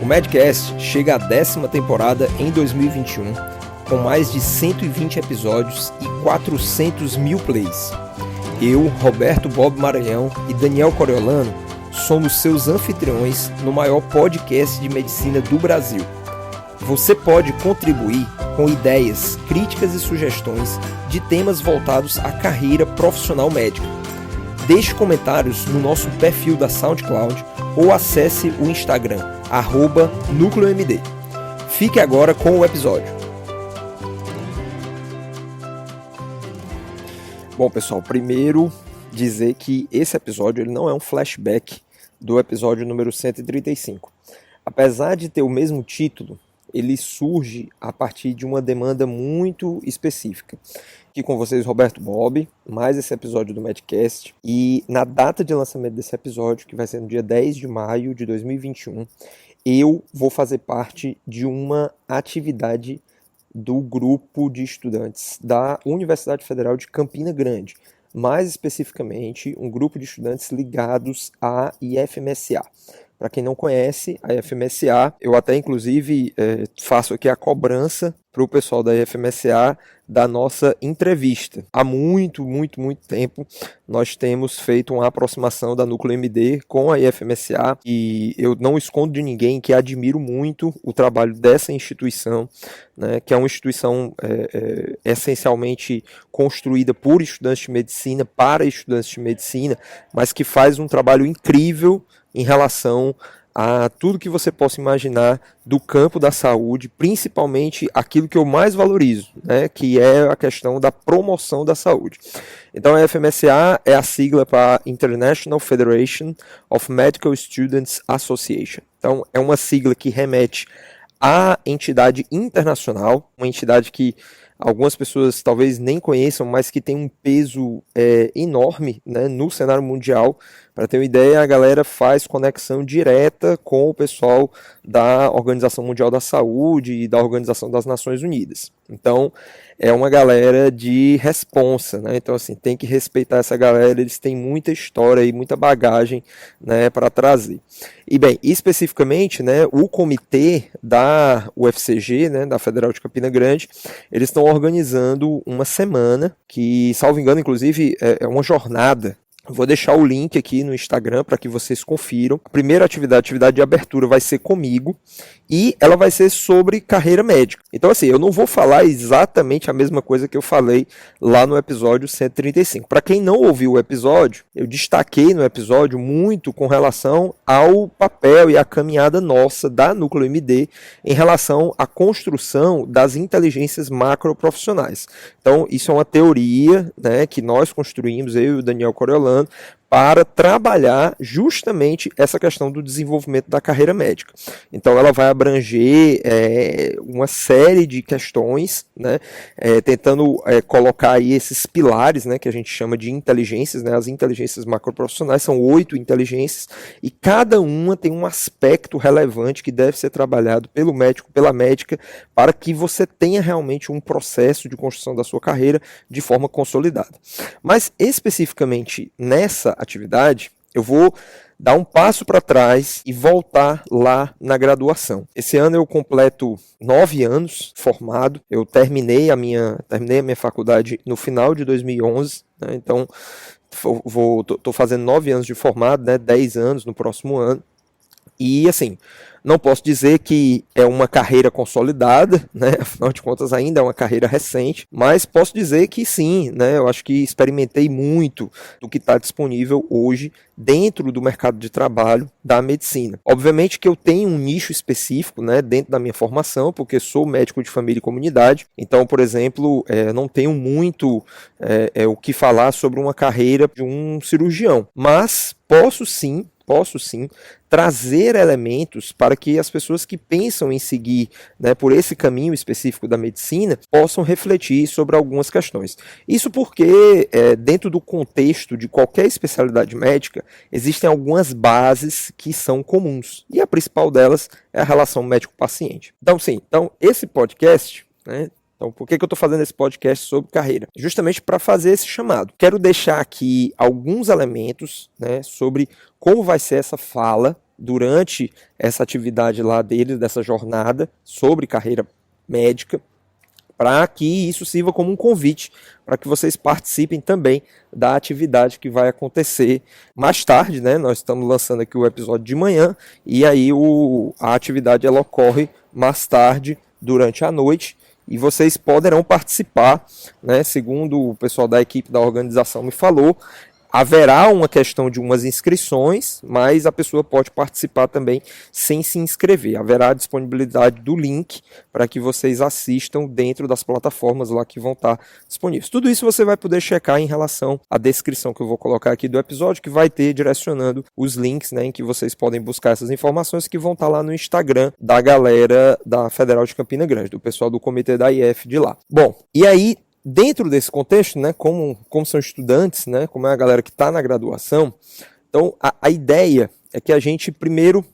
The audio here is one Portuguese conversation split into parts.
O Medcast chega à 10ª temporada em 2021, com mais de 120 episódios e 400 mil plays. Eu, Roberto Bob Maranhão e Daniel Coriolano somos seus anfitriões no maior podcast de medicina do Brasil. Você pode contribuir com ideias, críticas e sugestões de temas voltados à carreira profissional médica. Deixe comentários no nosso perfil da SoundCloud ou acesse o Instagram, @NúcleoMD. Fique agora com o episódio. Bom, pessoal, primeiro dizer que esse episódio ele não é um flashback do episódio número 135. Apesar de ter o mesmo título, ele surge a partir de uma demanda muito específica. Aqui com vocês, Roberto Bob, mais esse episódio do Medcast. E na data de lançamento desse episódio, que vai ser no dia 10 de maio de 2021, eu vou fazer parte de uma atividade do grupo de estudantes da Universidade Federal de Campina Grande. Mais especificamente, um grupo de estudantes ligados à IFMSA. Para quem não conhece, a IFMSA, eu até inclusive faço aqui a cobrança para o pessoal da IFMSA da nossa entrevista. Há muito tempo nós temos feito uma aproximação da Núcleo MD com a IFMSA e eu não escondo de ninguém que admiro muito o trabalho dessa instituição, né, que é uma instituição essencialmente construída por estudantes de medicina, para estudantes de medicina, mas que faz um trabalho incrível em relação a tudo que você possa imaginar do campo da saúde, principalmente aquilo que eu mais valorizo, né, que é a questão da promoção da saúde. Então a FMSA é a sigla para International Federation of Medical Students Association. Então é uma sigla que remete à entidade internacional, uma entidade que algumas pessoas talvez nem conheçam, mas que tem um peso enorme, né, no cenário mundial. Para ter uma ideia, a galera faz conexão direta com o pessoal da Organização Mundial da Saúde e da Organização das Nações Unidas. Então, é uma galera de responsa, né? Então, assim, tem que respeitar essa galera, eles têm muita história e muita bagagem, né, para trazer. E, bem, especificamente, né, o comitê da UFCG, né, da Federal de Campina Grande, eles estão organizando uma semana, que, salvo engano, inclusive, é uma jornada. Vou deixar o link aqui no Instagram para que vocês confiram. A primeira atividade, a atividade de abertura, vai ser comigo e ela vai ser sobre carreira médica. Então, assim, eu não vou falar exatamente a mesma coisa que eu falei lá no episódio 135. Para quem não ouviu o episódio, eu destaquei no episódio muito com relação ao papel e à caminhada nossa da Núcleo MD em relação à construção das inteligências macroprofissionais. Então, isso é uma teoria, né, que nós construímos, eu e o Daniel Coriolano, para trabalhar justamente essa questão do desenvolvimento da carreira médica. Então ela vai abranger uma série de questões, né, tentando colocar aí esses pilares, né, que a gente chama de inteligências, né, as inteligências macroprofissionais, são 8 inteligências, e cada uma tem um aspecto relevante que deve ser trabalhado pelo médico, pela médica, para que você tenha realmente um processo de construção da sua carreira de forma consolidada. Mas especificamente nessa atividade, eu vou dar um passo para trás e voltar lá na graduação. Esse ano eu completo 9 anos formado. Eu terminei a minha faculdade no final de 2011, né? Então estou fazendo 9 anos de formado, né? 10 anos no próximo ano. E assim, não posso dizer que é uma carreira consolidada, né? Afinal de contas ainda é uma carreira recente, mas posso dizer que sim, né? Eu acho que experimentei muito do que está disponível hoje dentro do mercado de trabalho da medicina. Obviamente que eu tenho um nicho específico, né, dentro da minha formação, porque sou médico de família e comunidade, então, por exemplo, não tenho muito o que falar sobre uma carreira de um cirurgião, mas posso sim trazer elementos para que as pessoas que pensam em seguir, né, por esse caminho específico da medicina possam refletir sobre algumas questões. Isso porque, dentro do contexto de qualquer especialidade médica, existem algumas bases que são comuns, e a principal delas é a relação médico-paciente. Então, esse podcast, né, então, por que eu estou fazendo esse podcast sobre carreira? Justamente para fazer esse chamado. Quero deixar aqui alguns elementos, né, sobre como vai ser essa fala, durante essa atividade lá deles, dessa jornada sobre carreira médica, para que isso sirva como um convite para que vocês participem também da atividade que vai acontecer mais tarde, né? Nós estamos lançando aqui o episódio de manhã e aí a atividade ela ocorre mais tarde, durante a noite, e vocês poderão participar, né? Segundo o pessoal da equipe da organização me falou, haverá uma questão de umas inscrições, mas a pessoa pode participar também sem se inscrever. Haverá a disponibilidade do link para que vocês assistam dentro das plataformas lá que vão estar disponíveis. Tudo isso você vai poder checar em relação à descrição que eu vou colocar aqui do episódio, que vai ter direcionando os links, né, em que vocês podem buscar essas informações, que vão estar lá no Instagram da galera da Federal de Campina Grande, do pessoal do comitê da IF de lá. Bom, e aí, dentro desse contexto, né, como são estudantes, né, como é a galera que está na graduação, então a ideia é que a gente primeiro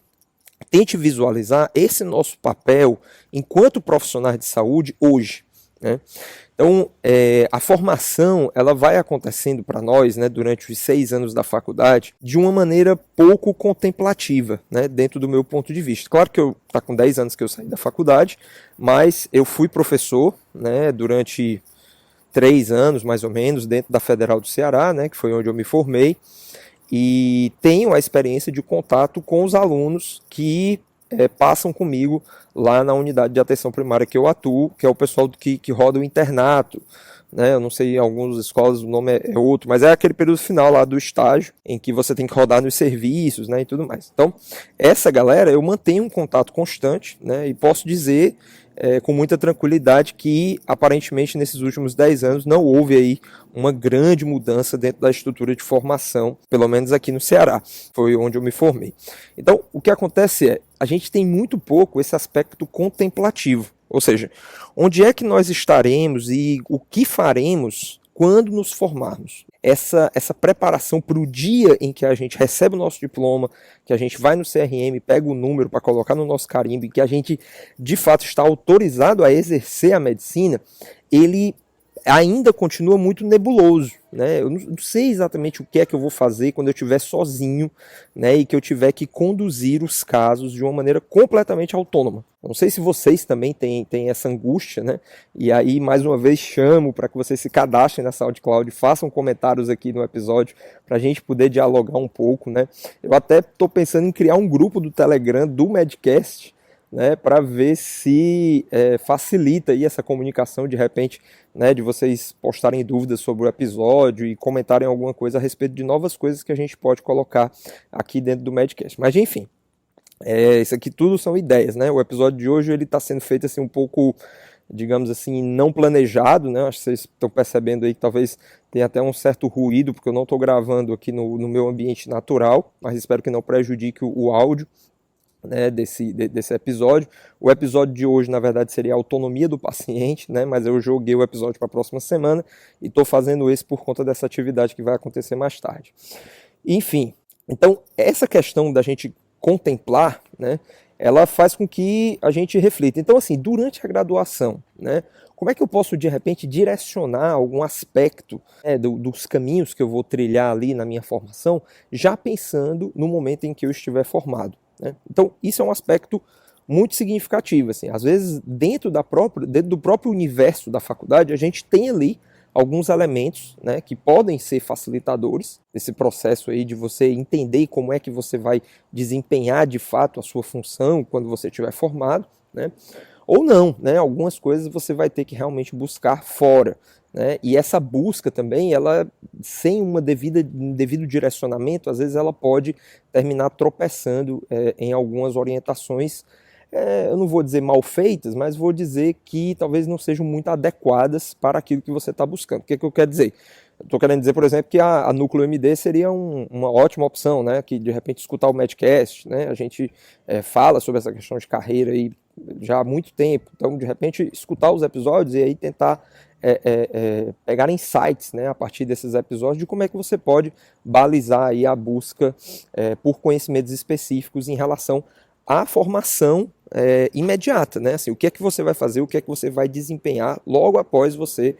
tente visualizar esse nosso papel enquanto profissionais de saúde hoje, né? Então, a formação ela vai acontecendo para nós, né, durante os 6 anos da faculdade de uma maneira pouco contemplativa, né, dentro do meu ponto de vista. Claro que tá com 10 anos que eu saí da faculdade, mas eu fui professor, né, durante 3 anos, mais ou menos, dentro da Federal do Ceará, né, que foi onde eu me formei, e tenho a experiência de contato com os alunos que passam comigo lá na unidade de atenção primária que eu atuo, que é o pessoal que roda o internato, né? Eu não sei, em algumas escolas o nome é outro, mas é aquele período final lá do estágio, em que você tem que rodar nos serviços, né, e tudo mais. Então, essa galera, eu mantenho um contato constante, né, e posso dizer com muita tranquilidade que, aparentemente, nesses últimos 10 anos, não houve aí uma grande mudança dentro da estrutura de formação, pelo menos aqui no Ceará, foi onde eu me formei. Então, o que acontece é, a gente tem muito pouco esse aspecto contemplativo, ou seja, onde é que nós estaremos e o que faremos quando nos formarmos. Essa preparação para o dia em que a gente recebe o nosso diploma, que a gente vai no CRM, pega o número para colocar no nosso carimbo e que a gente de fato está autorizado a exercer a medicina, ele ainda continua muito nebuloso, né? Eu não sei exatamente o que é que eu vou fazer quando eu estiver sozinho, né, e que eu tiver que conduzir os casos de uma maneira completamente autônoma. Não sei se vocês também têm essa angústia, né? E aí, mais uma vez, chamo para que vocês se cadastrem na SoundCloud, façam comentários aqui no episódio para a gente poder dialogar um pouco, né? Eu até estou pensando em criar um grupo do Telegram do Medcast, né, para ver se facilita aí essa comunicação de repente, né, de vocês postarem dúvidas sobre o episódio e comentarem alguma coisa a respeito de novas coisas que a gente pode colocar aqui dentro do Medcast. Mas enfim, isso aqui tudo são ideias, né? O episódio de hoje ele está sendo feito assim um pouco, digamos assim, não planejado, né? Acho que vocês estão percebendo aí que talvez tenha até um certo ruído, porque eu não estou gravando aqui no meu ambiente natural, mas espero que não prejudique o áudio, né, desse episódio. O episódio de hoje, na verdade, seria a autonomia do paciente, né, mas eu joguei o episódio para a próxima semana e estou fazendo esse por conta dessa atividade que vai acontecer mais tarde. Enfim, então essa questão da gente contemplar, né, ela faz com que a gente reflita. Então, assim, durante a graduação, né, como é que eu posso, de repente, direcionar algum aspecto dos caminhos que eu vou trilhar ali na minha formação, já pensando no momento em que eu estiver formado, né? Então, isso é um aspecto muito significativo. Assim. Às vezes, dentro do próprio universo da faculdade, a gente tem ali alguns elementos, né, que podem ser facilitadores desse processo aí de você entender como é que você vai desempenhar de fato a sua função quando você estiver formado, né? Ou não, né? Algumas coisas você vai ter que realmente buscar fora, né? E essa busca também, ela sem um devido direcionamento, às vezes ela pode terminar tropeçando em algumas orientações, eu não vou dizer mal feitas, mas vou dizer que talvez não sejam muito adequadas para aquilo que você está buscando. O que eu quero dizer? Estou querendo dizer, por exemplo, que a Núcleo MD seria uma ótima opção, né? Que de repente escutar o Medcast, né? A gente fala sobre essa questão de carreira aí já há muito tempo, então de repente escutar os episódios e aí tentar pegar insights, né, a partir desses episódios de como é que você pode balizar aí a busca por conhecimentos específicos em relação à formação imediata, né? Assim, o que é que você vai fazer, o que é que você vai desempenhar logo após você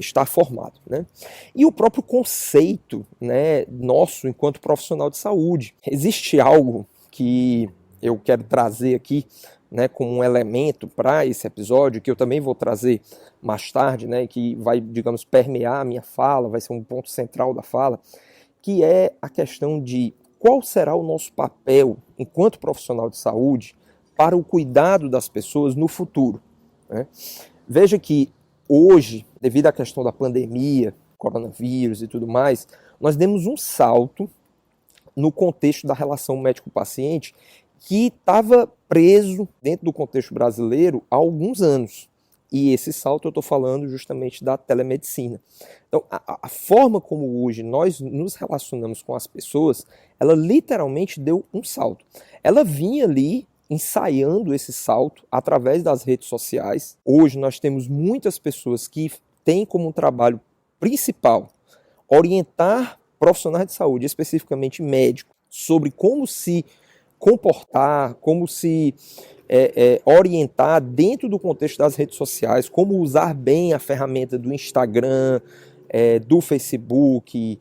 estar formado, né? E o próprio conceito, né, nosso enquanto profissional de saúde. Existe algo que eu quero trazer aqui, né, como um elemento para esse episódio, que eu também vou trazer mais tarde, né, que vai, digamos, permear a minha fala, vai ser um ponto central da fala, que é a questão de qual será o nosso papel enquanto profissional de saúde para o cuidado das pessoas no futuro, né? Veja que hoje, devido à questão da pandemia, coronavírus e tudo mais, nós demos um salto no contexto da relação médico-paciente que estava preso dentro do contexto brasileiro há alguns anos. E esse salto eu estou falando justamente da telemedicina. Então, a forma como hoje nós nos relacionamos com as pessoas, ela literalmente deu um salto. Ela vinha ali ensaiando esse salto através das redes sociais. Hoje nós temos muitas pessoas que têm como um trabalho principal orientar profissionais de saúde, especificamente médicos, sobre como se comportar, como se orientar dentro do contexto das redes sociais, como usar bem a ferramenta do Instagram, do Facebook,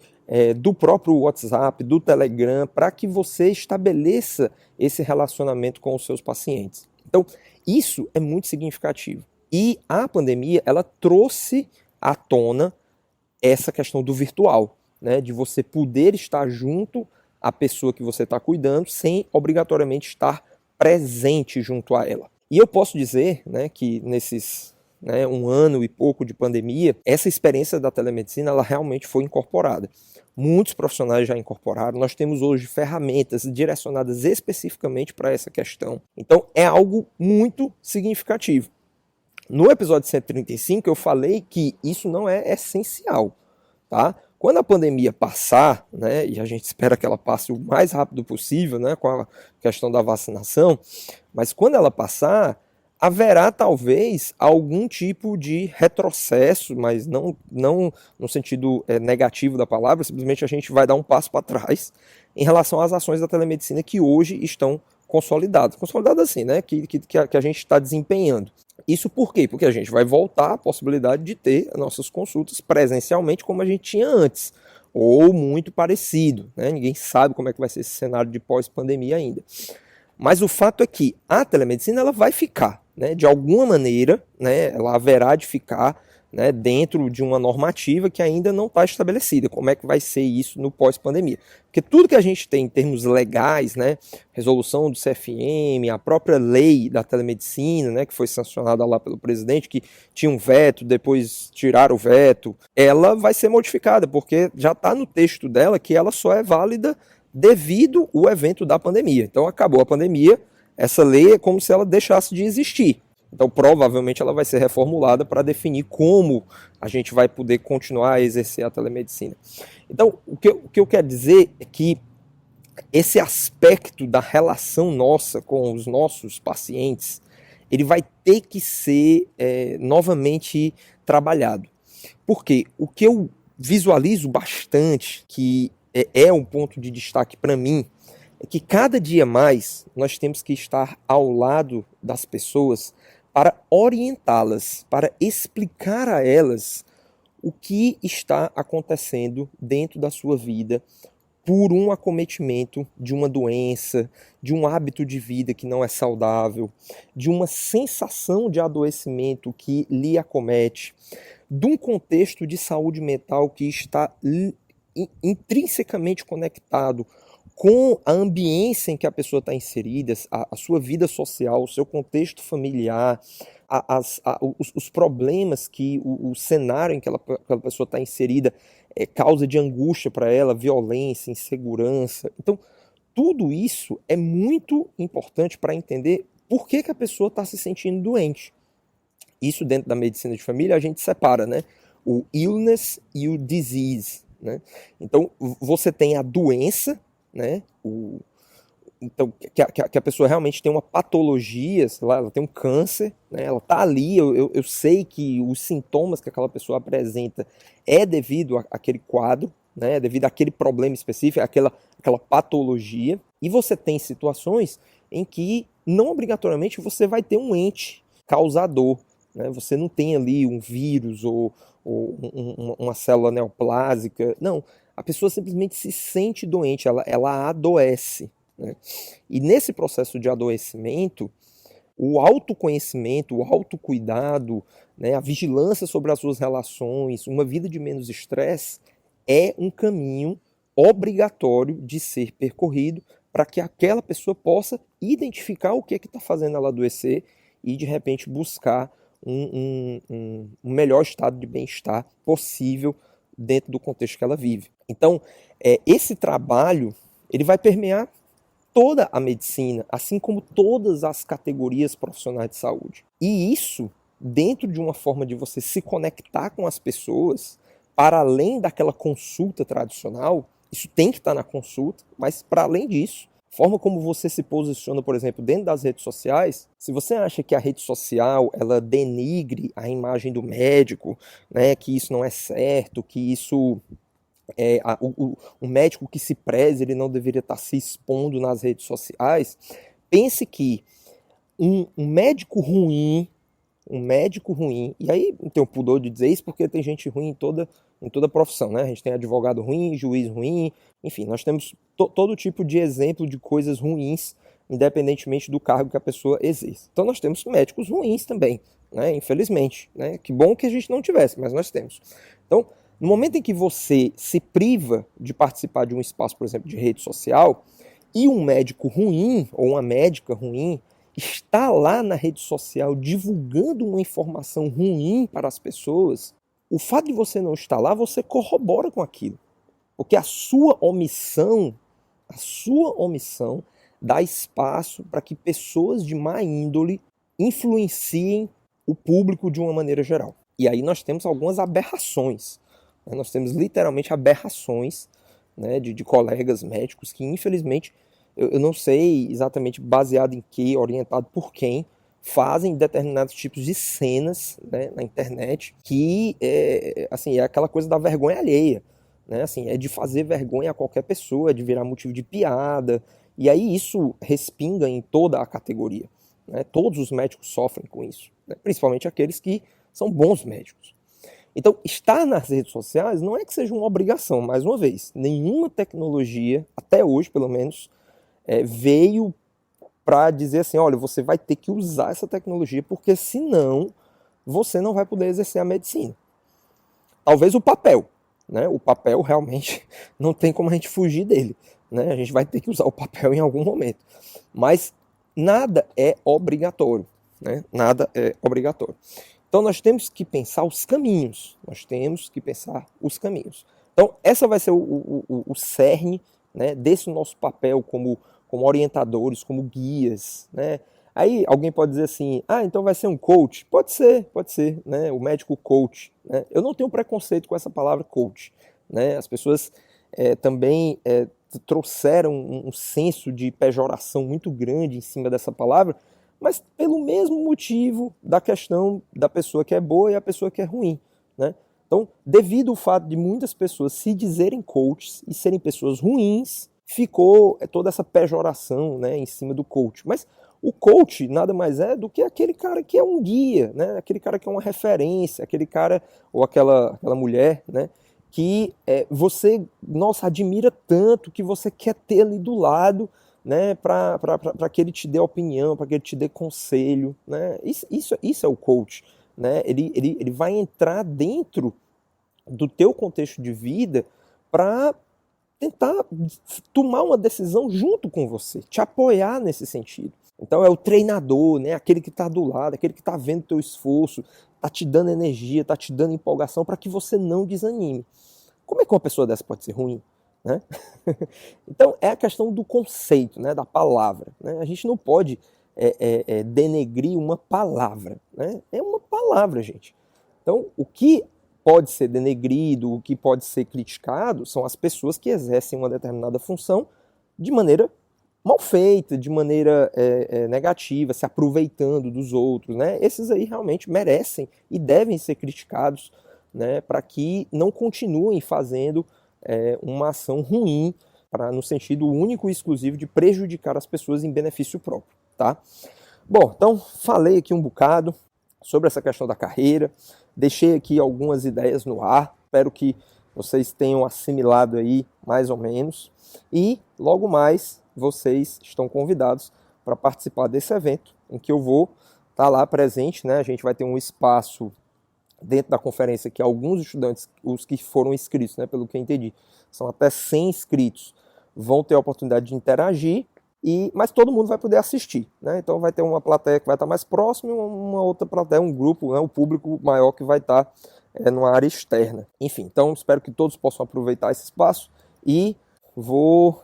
do próprio WhatsApp, do Telegram, para que você estabeleça esse relacionamento com os seus pacientes. Então, isso é muito significativo. E a pandemia, ela trouxe à tona essa questão do virtual, né, de você poder estar junto à pessoa que você está cuidando sem obrigatoriamente estar presente junto a ela. E eu posso dizer, né, que nesses um ano e pouco de pandemia, essa experiência da telemedicina ela realmente foi incorporada. Muitos profissionais já incorporaram, nós temos hoje ferramentas direcionadas especificamente para essa questão. Então é algo muito significativo. No episódio 135 eu falei que isso não é essencial, tá? Quando a pandemia passar, né, e a gente espera que ela passe o mais rápido possível, né, com a questão da vacinação, mas quando ela passar, haverá talvez algum tipo de retrocesso, mas não no sentido negativo da palavra, simplesmente a gente vai dar um passo para trás em relação às ações da telemedicina que hoje estão consolidadas. Consolidadas assim, né, que a gente está desempenhando. Isso por quê? Porque a gente vai voltar à possibilidade de ter nossas consultas presencialmente como a gente tinha antes, ou muito parecido, né? Ninguém sabe como é que vai ser esse cenário de pós-pandemia ainda. Mas o fato é que a telemedicina ela vai ficar, né? De alguma maneira, né? Ela haverá de ficar, né, dentro de uma normativa que ainda não está estabelecida. Como é que vai ser isso no pós-pandemia? Porque tudo que a gente tem em termos legais, né, resolução do CFM, a própria lei da telemedicina, né, que foi sancionada lá pelo presidente, que tinha um veto, depois tiraram o veto, ela vai ser modificada, porque já está no texto dela que ela só é válida devido ao evento da pandemia. Então acabou a pandemia, essa lei é como se ela deixasse de existir. Então, provavelmente, ela vai ser reformulada para definir como a gente vai poder continuar a exercer a telemedicina. Então, o que eu quero dizer é que esse aspecto da relação nossa com os nossos pacientes, ele vai ter que ser novamente trabalhado. Porque o que eu visualizo bastante, que é um ponto de destaque para mim, é que cada dia mais nós temos que estar ao lado das pessoas para orientá-las, para explicar a elas o que está acontecendo dentro da sua vida por um acometimento de uma doença, de um hábito de vida que não é saudável, de uma sensação de adoecimento que lhe acomete, de um contexto de saúde mental que está intrinsecamente conectado com a ambiência em que a pessoa está inserida, a sua vida social, o seu contexto familiar, os problemas que o cenário em que aquela pessoa está inserida causa de angústia para ela, violência, insegurança. Então, tudo isso é muito importante para entender por que a pessoa está se sentindo doente. Isso dentro da medicina de família a gente separa, né? O illness e o disease, né? Então, você tem a doença, né? Então, que a pessoa realmente tem uma patologia, sei lá, ela tem um câncer, né? Ela está ali, eu sei que os sintomas que aquela pessoa apresenta é devido àquele quadro, né? É devido àquele problema específico, àquela patologia. E você tem situações em que não obrigatoriamente você vai ter um ente causador, né? Você não tem ali um vírus ou uma célula neoplásica, não. A pessoa simplesmente se sente doente, ela adoece. né? E nesse processo de adoecimento, o autoconhecimento, o autocuidado, né, a vigilância sobre as suas relações, uma vida de menos estresse, é um caminho obrigatório de ser percorrido para que aquela pessoa possa identificar o que é que está fazendo ela adoecer e, de repente, buscar um melhor estado de bem-estar possível dentro do contexto que ela vive. Então, esse trabalho ele vai permear toda a medicina, assim como todas as categorias profissionais de saúde. E isso, dentro de uma forma de você se conectar com as pessoas, para além daquela consulta tradicional, isso tem que estar na consulta, mas para além disso, a forma como você se posiciona, por exemplo, dentro das redes sociais, se você acha que a rede social ela denigre a imagem do médico, né, que isso não é certo, que isso o médico que se preze, ele não deveria estar se expondo nas redes sociais, pense que um médico ruim, e aí não tenho pudor de dizer isso porque tem gente ruim em toda profissão, né? A gente tem advogado ruim, juiz ruim, enfim, nós temos todo tipo de exemplo de coisas ruins, independentemente do cargo que a pessoa exerce. Então nós temos médicos ruins também, né? Infelizmente, né? Que bom que a gente não tivesse, mas nós temos. Então, no momento em que você se priva de participar de um espaço, por exemplo, de rede social, e um médico ruim ou uma médica ruim está lá na rede social divulgando uma informação ruim para as pessoas, o fato de você não estar lá, você corrobora com aquilo. Porque a sua omissão dá espaço para que pessoas de má índole influenciem o público de uma maneira geral. E aí nós temos algumas aberrações. Nós temos literalmente aberrações, né, de colegas médicos que, infelizmente, eu não sei exatamente baseado em que, orientado por quem, fazem determinados tipos de cenas, né, na internet que assim, é aquela coisa da vergonha alheia. Né, assim, é de fazer vergonha a qualquer pessoa, é de virar motivo de piada, e aí isso respinga em toda a categoria. Né, todos os médicos sofrem com isso, né, principalmente aqueles que são bons médicos. Então, estar nas redes sociais não é que seja uma obrigação, mais uma vez. Nenhuma tecnologia, até hoje pelo menos, veio para dizer assim, olha, você vai ter que usar essa tecnologia, porque senão você não vai poder exercer a medicina. Talvez o papel, né? O papel realmente não tem como a gente fugir dele, né? A gente vai ter que usar o papel em algum momento. Mas nada é obrigatório, né? Nada é obrigatório. Então nós temos que pensar os caminhos. Então essa vai ser o cerne, né, desse nosso papel como orientadores, como guias. Né? Aí alguém pode dizer assim, então vai ser um coach? Pode ser, né? O médico coach. Né? Eu não tenho preconceito com essa palavra coach. Né? As pessoas também trouxeram um senso de pejoração muito grande em cima dessa palavra, mas pelo mesmo motivo da questão da pessoa que é boa e a pessoa que é ruim. Né? Então, devido ao fato de muitas pessoas se dizerem coaches e serem pessoas ruins, ficou toda essa pejoração, né, em cima do coach. Mas o coach nada mais é do que aquele cara que é um guia, né, aquele cara que é uma referência, aquele cara ou aquela mulher, né, que você, nossa, admira tanto, que você quer ter ali do lado, né, para que ele te dê opinião, para que ele te dê conselho. Né? Isso é o coach. Né? Ele vai entrar dentro do teu contexto de vida para tentar tomar uma decisão junto com você, te apoiar nesse sentido. Então é o treinador, né? Aquele que está do lado, aquele que está vendo o teu esforço, está te dando energia, está te dando empolgação para que você não desanime. Como é que uma pessoa dessa pode ser ruim? Né? Então é a questão do conceito, né? Da palavra. Né? A gente não pode denegrir uma palavra. Né? É uma palavra, gente. Então o que pode ser denegrido, o que pode ser criticado são as pessoas que exercem uma determinada função de maneira mal feita, de maneira negativa, se aproveitando dos outros. Né? Esses aí realmente merecem e devem ser criticados, né, para que não continuem fazendo uma ação ruim, no sentido único e exclusivo de prejudicar as pessoas em benefício próprio. Tá? Bom, então falei aqui um bocado sobre essa questão da carreira, deixei aqui algumas ideias no ar, espero que vocês tenham assimilado aí mais ou menos, e logo mais vocês estão convidados para participar desse evento, em que eu vou estar lá presente, né? A gente vai ter um espaço dentro da conferência que alguns estudantes, os que foram inscritos, né, pelo que eu entendi, são até 100 inscritos, vão ter a oportunidade de interagir, mas todo mundo vai poder assistir, né? Então vai ter uma plateia que vai estar mais próxima e uma outra plateia, um grupo, né, um público maior que vai estar numa área externa. Enfim, então espero que todos possam aproveitar esse espaço e vou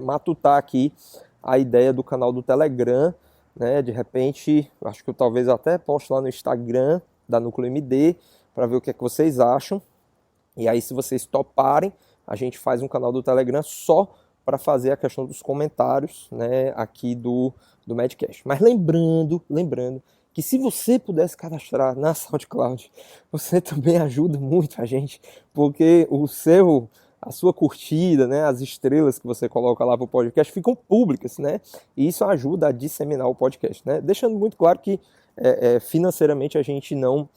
matutar aqui a ideia do canal do Telegram, né? De repente, acho que eu talvez até poste lá no Instagram da Núcleo MD para ver o que é que vocês acham. E aí, se vocês toparem, a gente faz um canal do Telegram só para fazer a questão dos comentários, né, aqui do Madcast. Mas lembrando que se você pudesse cadastrar na SoundCloud, você também ajuda muito a gente, porque a sua curtida, né, as estrelas que você coloca lá para o podcast ficam públicas, né? E isso ajuda a disseminar o podcast, né? Deixando muito claro que financeiramente a gente não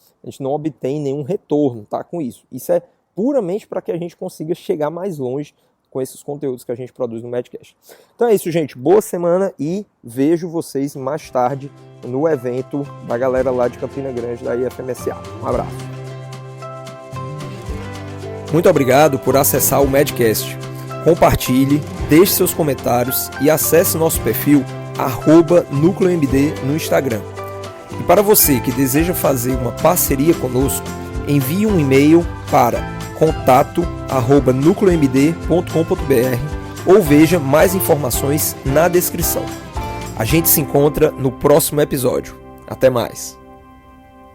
obtém nenhum retorno, tá, com isso. Isso é puramente para que a gente consiga chegar mais longe com esses conteúdos que a gente produz no Madcast. Então é isso, gente. Boa semana e vejo vocês mais tarde no evento da galera lá de Campina Grande, da IFMSA. Um abraço. Muito obrigado por acessar o Madcast. Compartilhe, deixe seus comentários e acesse nosso perfil @NúcleoMD no Instagram. E para você que deseja fazer uma parceria conosco, envie um e-mail para contato@nucleomd.com.br ou veja mais informações na descrição. A gente se encontra no próximo episódio. Até mais!